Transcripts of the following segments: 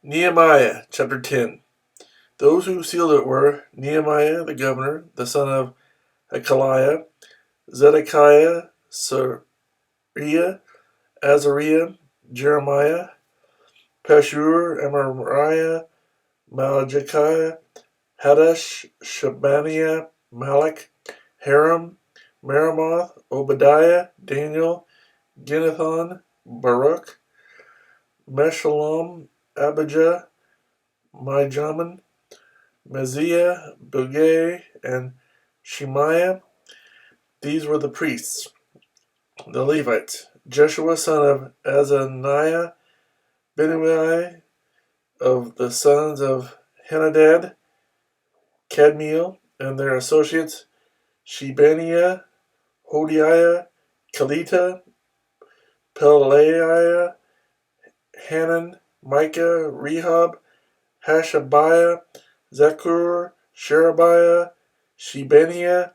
Nehemiah chapter 10. Those who sealed it were Nehemiah the governor, the son of Hakaliah, Zedekiah, Sariah, Azariah, Jeremiah, Pashur, Amariah, Malachiah, Hadash, Shabaniah, Malach, Haram, Meremoth, Obadiah, Daniel, Ginnethon, Baruch, Meshullam, Abijah, Mijamin, Meziah, Bugay, and Shemaiah. These were the priests. The Levites: Jeshua son of Azaniah, Benui of the sons of Henadad, Kadmiel, and their associates, Shebaniah, Hodiah, Kelita, Pelaiah, Hanan, Micah, Rehob, Hashabiah, Zakur, Sherebiah, Shebaniah,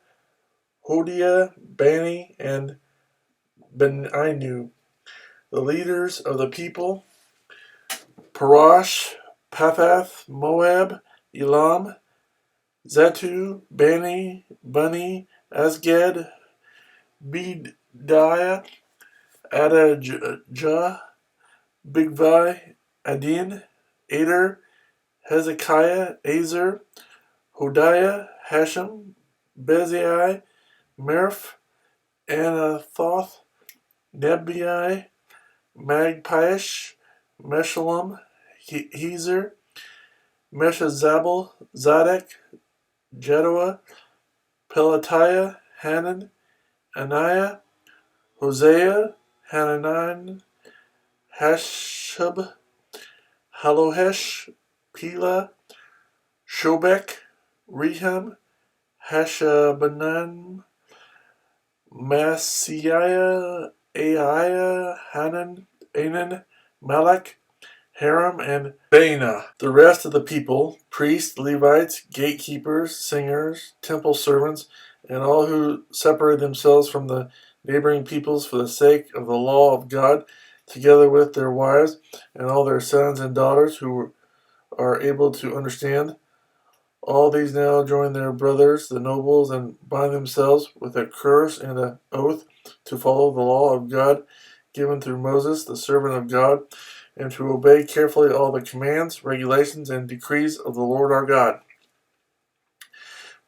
Hodiah, Bani, and Beninu. The leaders of the people: Parash, Pathath, Moab, Elam, Zatu, Bani, Bunni, Asgad, Bediah, Adajah, Bigvai, Adin, Ader, Hezekiah, Azer, Hodiah, Hashem, Bezai, Merph, Anathoth, Nebai, Magpish, Meshullam, Hezer, Meshezabel, Zadok, Jeduah, Pelatiah, Hanan, Anaiah, Hosea, Hananan, Hashub, Halohesh, Pela, Shobek, Rehum, Hashabanan, Maaseiah, Aiah, Hanan, Anan, Malach, Haram, and Baanah. The rest of the people: priests, Levites, gatekeepers, singers, temple servants, and all who separated themselves from the neighboring peoples for the sake of the law of God, together with their wives and all their sons and daughters who are able to understand. All these now join their brothers, the nobles, and bind themselves with a curse and an oath to follow the law of God given through Moses, the servant of God, and to obey carefully all the commands, regulations, and decrees of the Lord our God.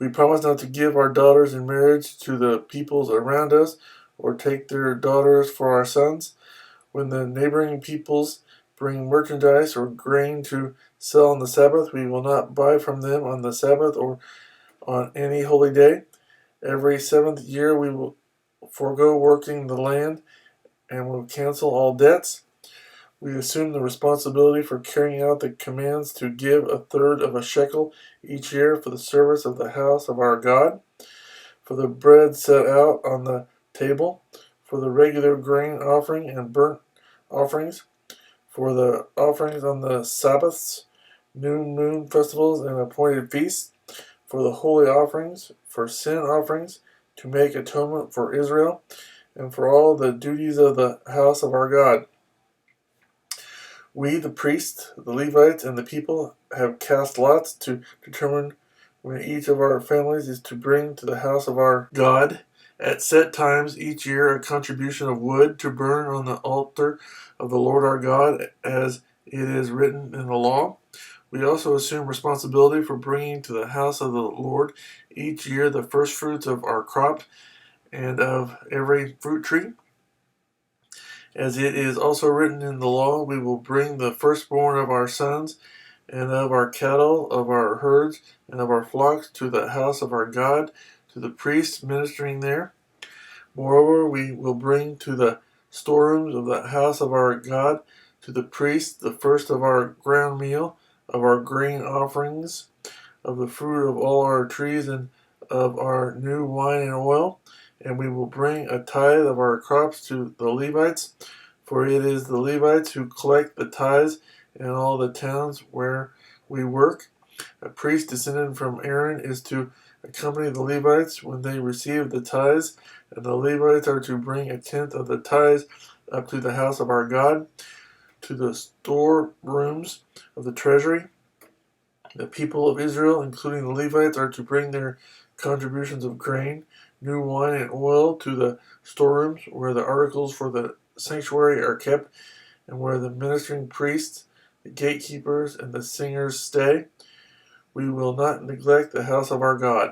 We promise not to give our daughters in marriage to the peoples around us, or take their daughters for our sons. When the neighboring peoples bring merchandise or grain to sell on the Sabbath, we will not buy from them on the Sabbath or on any holy day. Every seventh year we will forego working the land and will cancel all debts. We assume the responsibility for carrying out the commands to give a third of a shekel each year for the service of the house of our God, for the bread set out on the table, for the regular grain offering and burnt offerings, for the offerings on the Sabbaths, new moon festivals, and appointed feasts, for the holy offerings, for sin offerings, to make atonement for Israel, and for all the duties of the house of our God. We, the priests, the Levites, and the people, have cast lots to determine when each of our families is to bring to the house of our God at set times each year a contribution of wood to burn on the altar of the Lord our God, as it is written in the law. We also assume responsibility for bringing to the house of the Lord each year the first fruits of our crop and of every fruit tree. As it is also written in the law, we will bring the firstborn of our sons and of our cattle, of our herds, and of our flocks to the house of our God, to the priests ministering there. Moreover, we will bring to the storerooms of the house of our God, to the priests, the first of our ground meal, of our grain offerings, of the fruit of all our trees, and of our new wine and oil. And we will bring a tithe of our crops to the Levites, for it is the Levites who collect the tithes in all the towns where we work. A priest descended from Aaron is to accompany the Levites when they receive the tithes, and the Levites are to bring a tenth of the tithes up to the house of our God. to the storerooms of the treasury. The people of Israel, including the Levites, are to bring their contributions of grain, new wine, and oil to the storerooms where the articles for the sanctuary are kept and where the ministering priests, the gatekeepers, and the singers stay. We will not neglect the house of our God.